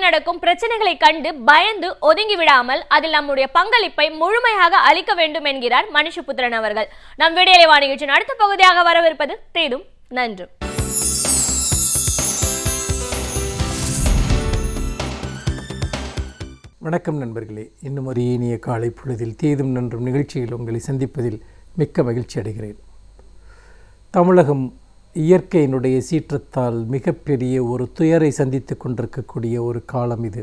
நடக்கும் பிரச்சனைகளை கண்டு பயந்து ஒதுங்கி விடாமல் அதில் நம்முடைய பங்களிப்பை முழுமையாக அளிக்க வேண்டும் என்கிறார் மனுஷபுத்திரன் அவர்கள். நம் விடியலை நிகழ்ச்சியின் அடுத்த பகுதியாக வரவிருப்பது தேடும் நன்றும். வணக்கம் நண்பர்களே, இன்னும் ஒரு இனிய காலை பொழுதில் தேதும் நன்றும் நிகழ்ச்சியில் உங்களை சந்திப்பதில் மிக்க மகிழ்ச்சி அடைகிறேன். தமிழகம் இயற்கையினுடைய சீற்றத்தால் மிகப்பெரிய ஒரு துயரை சந்தித்து கொண்டிருக்கக்கூடிய ஒரு காலம் இது.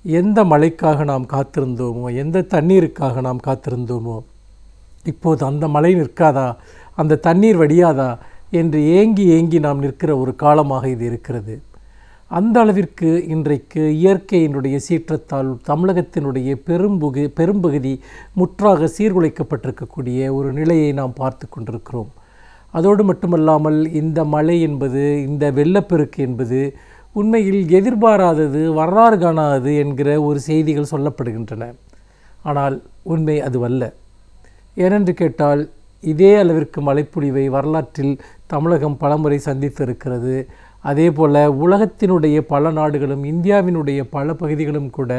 எந்த மழைக்காக நாம் காத்திருந்தோமோ, எந்த தண்ணீருக்காக நாம் காத்திருந்தோமோ, இப்போது அந்த மழை நிற்காதா, அந்த தண்ணீர் வடியாதா என்று ஏங்கி ஏங்கி நாம் நிற்கிற ஒரு காலமாக இது இருக்கிறது. அந்த அளவிற்கு இன்றைக்கு இயற்கையினுடைய சீற்றத்தால் தமிழகத்தினுடைய பெரும்பகுதி முற்றாக சீர்குலைக்கப்பட்டிருக்கக்கூடிய ஒரு நிலையை நாம் பார்த்து கொண்டிருக்கிறோம். அதோடு மட்டுமல்லாமல் இந்த மழை என்பது, இந்த வெள்ளப்பெருக்கு என்பது உண்மையில் எதிர்பாராதது, வரலாறு காணாதது என்கிற ஒரு செய்திகள் சொல்லப்படுகின்றன. ஆனால் உண்மை அதுவல்ல. ஏனென்று கேட்டால், இதே அளவிற்கு மழைப்பொழிவை வரலாற்றில் தமிழகம் பலமுறை சந்தித்து இருக்கிறது. அதே போல் உலகத்தினுடைய பல நாடுகளும் இந்தியாவினுடைய பல பகுதிகளும் கூட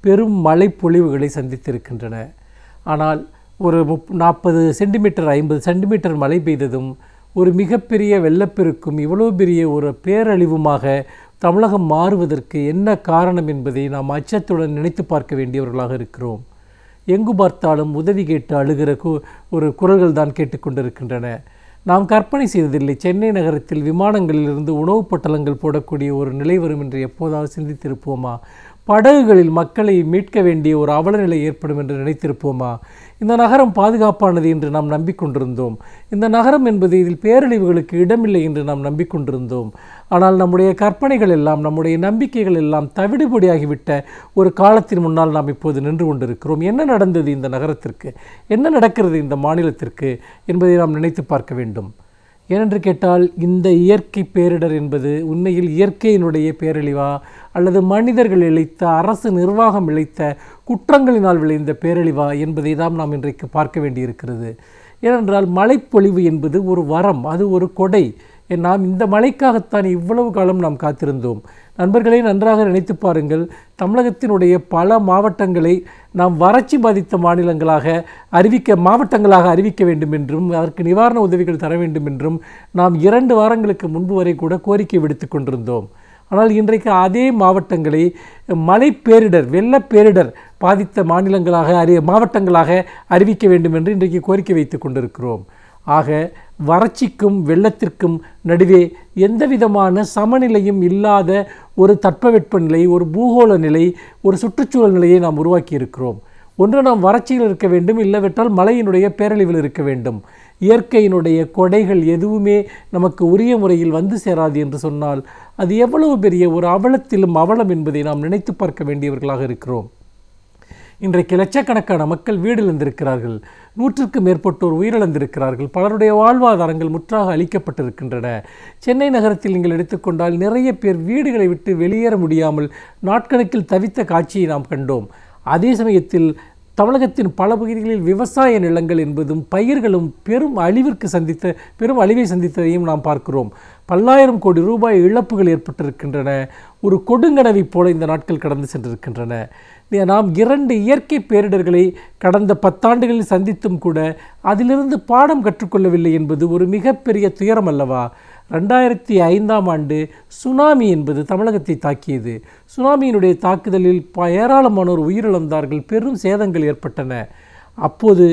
பெரும் மழைப்பொழிவுகளை சந்தித்திருக்கின்றன. ஆனால் ஒரு 40 சென்டிமீட்டர் 50 சென்டிமீட்டர் மழை பெய்ததும் ஒரு மிகப்பெரிய வெள்ளப்பெருக்கும் இவ்வளோ பெரிய ஒரு பேரழிவுமாக தமிழகம் மாறுவதற்கு என்ன காரணம் என்பதை நாம் அச்சத்துடன் நினைத்து பார்க்க வேண்டியவர்களாக இருக்கிறோம். எங்கு பார்த்தாலும் உதவி கேட்டு அழுகிற ஒரு குரல்கள் தான் கேட்டுக்கொண்டிருக்கின்றன. நாம் கற்பனை செய்ததில்லை, சென்னை நகரத்தில் விமானங்களிலிருந்து உணவுப் பொட்டலங்கள் போடக்கூடிய ஒரு நிலை வரும் என்று எப்போதாவது சிந்தித்திருப்போமா? படகுகளில் மக்களை மீட்க வேண்டிய ஒரு அவலநிலை ஏற்படும் என்று நினைத்திருப்போமா? இந்த நகரம் பாதுகாப்பானது என்று நாம் நம்பிக்கொண்டிருந்தோம். இந்த நகரம் என்பது இதில் பேரழிவுகளுக்கு இடமில்லை என்று நாம் நம்பிக்கொண்டிருந்தோம். ஆனால் நம்முடைய கற்பனைகள் எல்லாம், நம்முடைய நம்பிக்கைகள் எல்லாம் தவிடுபொடியாகிவிட்ட ஒரு காலத்தின் முன்னால் நாம் இப்போது நின்று கொண்டிருக்கிறோம். என்ன நடந்தது இந்த நகரத்திற்கு, என்ன நடக்கிறது இந்த மாநிலத்திற்கு என்பதை நாம் நினைத்து பார்க்க வேண்டும். ஏனென்று கேட்டால், இந்த இயற்கை பேரிடர் என்பது உண்மையில் இயற்கையினுடைய பேரழிவா அல்லது மனிதர்கள் இழைத்த, அரசு நிர்வாகம் இழைத்த குற்றங்களினால் விளைந்த பேரழிவா என்பதை தான் நாம் இன்றைக்கு பார்க்க வேண்டியிருக்கிறது. ஏனென்றால் மழைப்பொழிவு என்பது ஒரு வரம், அது ஒரு கொடை. நாம் இந்த மழைக்காகத்தான் இவ்வளவு காலம் நாம் காத்திருந்தோம். நண்பர்களே, நன்றாக நினைத்து பாருங்கள். தமிழகத்தினுடைய பல மாவட்டங்களை நாம் வறட்சி பாதித்த மாவட்டங்களாக அறிவிக்க வேண்டும் என்றும் அதற்கு நிவாரண உதவிகள் தர வேண்டும் என்றும் நாம் 2 வாரங்களுக்கு முன்பு வரை கூட கோரிக்கை விடுத்து கொண்டிருந்தோம். ஆனால் இன்றைக்கு அதே மாவட்டங்களை மழை பேரிடர், வெள்ளப்பேரிடர் பாதித்த மாவட்டங்களாக அறிவிக்க வேண்டும் என்று இன்றைக்கு கோரிக்கை வைத்து கொண்டிருக்கிறோம். ஆக வறட்சிக்கும் வெள்ளத்திற்கும் நடுவே எந்த விதமான சமநிலையும் இல்லாத ஒரு தட்பவெட்ப நிலை, ஒரு பூகோள நிலை, ஒரு சுற்றுச்சூழல் நிலையை நாம் உருவாக்கி இருக்கிறோம். ஒன்று நாம் வறட்சியில் இருக்க வேண்டும், இல்லவென்றால் மழையினுடைய பேரழிவில் இருக்க வேண்டும். இயற்கையினுடைய கொடைகள் எதுவுமே நமக்கு உரிய முறையில் வந்து சேராது என்று சொன்னால் அது எவ்வளவு பெரிய ஒரு அவலத்திலும் அவலம் என்பதை நாம் நினைத்து பார்க்க வேண்டியவர்களாக இருக்கிறோம். இன்றைக்கு லட்சக்கணக்கான மக்கள் வீடு இழந்திருக்கிறார்கள், 100க்கும் மேற்பட்டோர் உயிரிழந்திருக்கிறார்கள், பலருடைய வாழ்வாதாரங்கள் முற்றாக அளிக்கப்பட்டிருக்கின்றன. சென்னை நகரத்தில் நீங்கள் எடுத்துக்கொண்டால் நிறைய பேர் வீடுகளை விட்டு வெளியேற முடியாமல் நாட்கணக்கில் தவித்த காட்சியை நாம் கண்டோம். அதே சமயத்தில் தமிழகத்தின் பல பகுதிகளில் விவசாய நிலங்கள் என்பதும் பயிர்களும் பெரும் அழிவை சந்தித்ததையும் நாம் பார்க்கிறோம். பல்லாயிரம் கோடி ரூபாய் இழப்புகள் ஏற்பட்டிருக்கின்றன. ஒரு கொடுங்கனவை போல இந்த நாட்கள் கடந்து சென்றிருக்கின்றன. நாம் 2 இயற்கை பேரிடர்களை கடந்த 10 ஆண்டுகளில் சந்தித்தும் கூட அதிலிருந்து பாடம் கற்றுக்கொள்ளவில்லை என்பது ஒரு மிகப்பெரிய துயரம் அல்லவா? 2005ஆம் ஆண்டு சுனாமி என்பது தமிழகத்தை தாக்கியது. சுனாமியினுடைய தாக்குதலில் ஏராளமானோர் உயிரிழந்தார்கள், பெரும் சேதங்கள் ஏற்பட்டன. அப்போது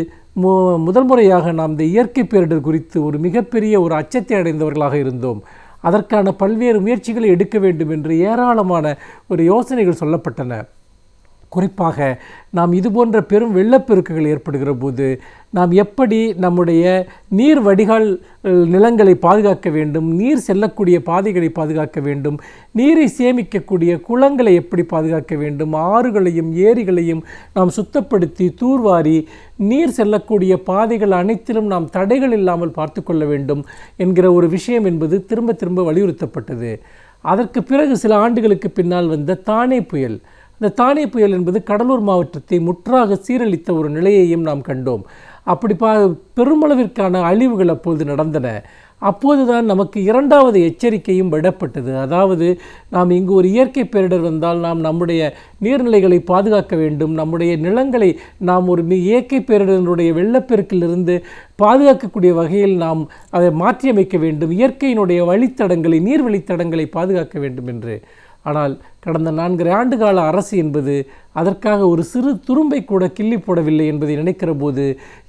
முதல் முறையாக நாம் இந்த இயற்கை பேரிடர் குறித்து ஒரு மிகப்பெரிய ஒரு அச்சத்தை அடைந்தவர்களாக இருந்தோம். அதற்கான பல்வேறு முயற்சிகளை எடுக்க வேண்டும் என்று ஏராளமான ஒரு யோசனைகள் சொல்லப்பட்டன. குறிப்பாக நாம் இதுபோன்ற பெரும் வெள்ளப்பெருக்குகள் ஏற்படுகிற போது நாம் எப்படி நம்முடைய நீர் வடிகால் நிலங்களை பாதுகாக்க வேண்டும், நீர் செல்லக்கூடிய பாதைகளை பாதுகாக்க வேண்டும், நீரை சேமிக்கக்கூடிய குளங்களை எப்படி பாதுகாக்க வேண்டும், ஆறுகளையும் ஏரிகளையும் நாம் சுத்தப்படுத்தி தூர்வாரி நீர் செல்லக்கூடிய பாதைகள் அனைத்திலும் நாம் தடைகள் இல்லாமல் பார்த்து கொள்ள வேண்டும் என்கிற ஒரு விஷயம் என்பது திரும்ப திரும்ப வலியுறுத்தப்பட்டது. அதற்கு பிறகு சில ஆண்டுகளுக்கு பின்னால் வந்த தானே புயல். இந்த தானே புயல் என்பது கடலூர் மாவட்டத்தை முற்றாக சீரழித்த ஒரு நிலையையும் நாம் கண்டோம். அப்படி பெருமளவிற்கான அழிவுகள் அப்பொழுது நடந்தன. அப்போதுதான் நமக்கு இரண்டாவது எச்சரிக்கையும் விடப்பட்டது. அதாவது நாம் இங்கு ஒரு இயற்கை பேரிடர் வந்தால் நாம் நம்முடைய நீர்நிலைகளை பாதுகாக்க வேண்டும், நம்முடைய நிலங்களை நாம் ஒரு இயற்கை பேரிடரினுடைய வெள்ளப்பெருக்கிலிருந்து பாதுகாக்கக்கூடிய வகையில் நாம் அதை மாற்றியமைக்க வேண்டும், இயற்கையினுடைய வழித்தடங்களை நீர் வழித்தடங்களை பாதுகாக்க வேண்டும் என்று. ஆனால் கடந்த 4 ஆண்டு கால அரசு என்பது அதற்காக ஒரு சிறு துரும்பை கூட கிள்ளி போடவில்லை என்பதை நினைக்கிற போது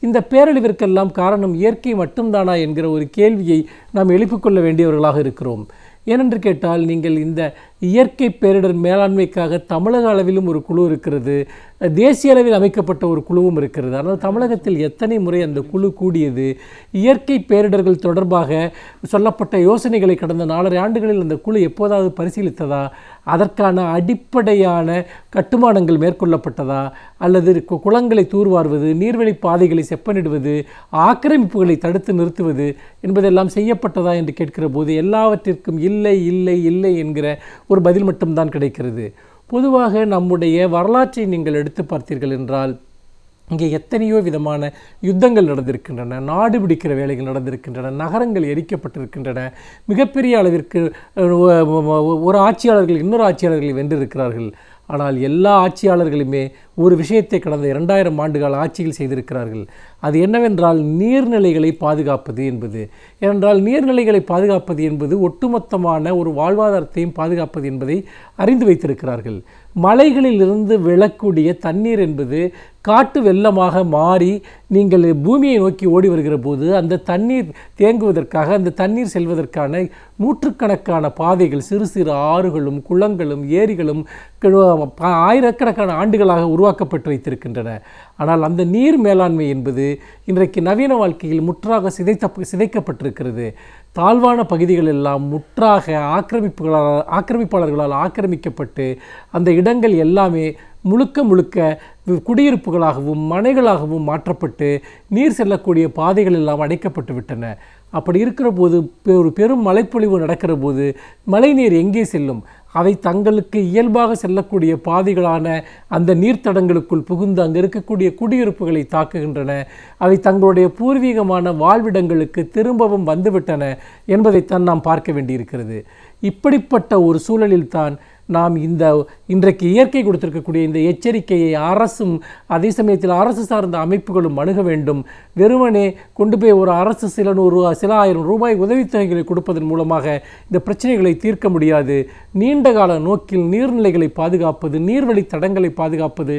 இந்த பேரழிவிற்கெல்லாம் காரணம் இயற்கை மட்டும்தானா என்கிற ஒரு கேள்வியை நாம் எழுப்பிக்கொள்ள வேண்டியவர்களாக இருக்கிறோம். ஏனென்று கேட்டால், நீங்கள் இந்த இயற்கை பேரிடர் மேலாண்மைக்காக தமிழக அளவிலும் ஒரு குழு இருக்கிறது, தேசிய அளவில் அமைக்கப்பட்ட ஒரு குழுவும் இருக்கிறது. ஆனால் தமிழகத்தில் எத்தனை முறை அந்த குழு கூடியது? இயற்கை பேரிடர்கள் தொடர்பாக சொல்லப்பட்ட யோசனைகளை கடந்த 4 ஆண்டுகளில் அந்த குழு எப்போதாவது பரிசீலித்ததா? அதற்கான அடிப்படையான கட்டுமானங்கள் மேற்கொள்ளப்பட்டதா? அல்லது குளங்களை தூர்வாருவது, நீர்வழி பாதைகளை செப்பனிடுவது, ஆக்கிரமிப்புகளை தடுத்து நிறுத்துவது என்பதெல்லாம் செய்யப்பட்டதா என்று கேட்கிற போது எல்லாவற்றிற்கும் இல்லை இல்லை இல்லை என்கிற ஒரு பதில் மட்டும்தான் கிடைக்கிறது. பொதுவாக நம்முடைய வரலாற்றை நீங்கள் எடுத்து பார்த்தீர்கள் என்றால், இங்கே எத்தனையோ விதமான யுத்தங்கள் நடந்திருக்கின்றன, நாடு பிடிக்கிற வேலைகள் நடந்திருக்கின்றன, நகரங்கள் எரிக்கப்பட்டிருக்கின்றன, மிகப்பெரிய அளவிற்கு ஒரு ஆட்சியாளர்கள் இன்னொரு ஆட்சியாளர்களை வென்றிருக்கிறார்கள். ஆனால் எல்லா ஆட்சியாளர்களுமே ஒரு விஷயத்தை கடந்த 2000 ஆண்டுகால ஆட்சியில் செய்திருக்கிறார்கள். அது என்னவென்றால் நீர்நிலைகளை பாதுகாப்பது என்பது. ஏனென்றால் நீர்நிலைகளை பாதுகாப்பது என்பது ஒட்டுமொத்தமான ஒரு வாழ்வாதாரத்தையும் பாதுகாப்பது என்பதை அறிந்து வைத்திருக்கிறார்கள். மலைகளிலிருந்து விழக்கூடிய தண்ணீர் என்பது காட்டு வெள்ளமாக மாறி நீங்கள் பூமியை நோக்கி ஓடி வருகிற போது அந்த தண்ணீர் தேங்குவதற்காக, அந்த தண்ணீர் செல்வதற்கான நூற்றுக்கணக்கான பாதைகள், சிறு சிறு ஆறுகளும் குளங்களும் ஏரிகளும் ஆயிரக்கணக்கான ஆண்டுகளாக உருவாக்கப்பட்டு வைத்திருக்கின்றன. ஆனால் அந்த நீர் மேலாண்மை என்பது இன்றைக்கு நவீன வாழ்க்கையில் முற்றாக சிதைக்கப்பட்டிருக்கிறது. தாழ்வான பகுதிகள் எல்லாம் முற்றாக ஆக்கிரமிப்பாளர்களால் ஆக்கிரமிக்கப்பட்டு அந்த இடங்கள் எல்லாமே முழுக்க முழுக்க குடியிருப்புகளாகவும் மனைகளாகவும் மாற்றப்பட்டு நீர் செல்லக்கூடிய பாதைகள் எல்லாம் அடைக்கப்பட்டு விட்டன. அப்படி இருக்கிற போது ஒரு பெரும் மழைப்பொழிவு நடக்கிற போது மழைநீர் எங்கே செல்லும்? அவை தங்களுக்கு இயல்பாக செல்லக்கூடிய பாதைகளான அந்த நீர்த்தடங்களுக்குள் புகுந்து அங்கு இருக்கக்கூடிய குடியிருப்புகளை தாக்குகின்றன. அவை தங்களுடைய பூர்வீகமான வாழ்விடங்களுக்கு திரும்பவும் வந்துவிட்டன என்பதைத்தான் நாம் பார்க்க வேண்டியிருக்கிறது. இப்படிப்பட்ட ஒரு சூழலில்தான் நாம் இன்றைக்கு இயற்கை கொடுத்திருக்கக்கூடிய இந்த எச்சரிக்கையை அரசும் அதே சமயத்தில் அரசு சார்ந்த அமைப்புகளும் அணுக வேண்டும். வெறுமனே கொண்டு போய் ஒரு அரசு சில ஆயிரம் ரூபாய் உதவித்தொகைகளை கொடுப்பதன் மூலமாக இந்த பிரச்சனைகளை தீர்க்க முடியாது. நீண்டகால நோக்கில் நீர்நிலைகளை பாதுகாப்பது, நீர்வழி தடங்களை பாதுகாப்பது,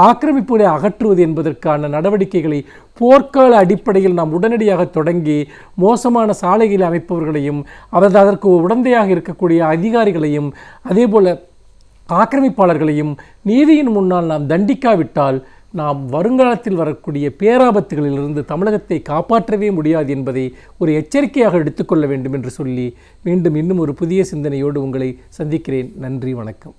ஆக்கிரமிப்புகளை அகற்றுவது என்பதற்கான நடவடிக்கைகளை போர்க்கால அடிப்படையில் நாம் உடனடியாக தொடங்கி மோசமான சாலைகளை அமைப்பவர்களையும் அதற்கு உடந்தையாக இருக்கக்கூடிய அதிகாரிகளையும் அதேபோல ஆக்கிரமிப்பாளர்களையும் நீதியின் முன்னால் நாம் தண்டிக்காவிட்டால் நாம் வருங்காலத்தில் வரக்கூடிய பேராபத்துகளிலிருந்து தமிழகத்தை காப்பாற்றவே முடியாது என்பதை ஒரு எச்சரிக்கையாக எடுத்துக்கொள்ள வேண்டும் என்று சொல்லி மீண்டும் இன்னும் ஒரு புதிய சிந்தனையோடு உங்களை சந்திக்கிறேன். நன்றி, வணக்கம்.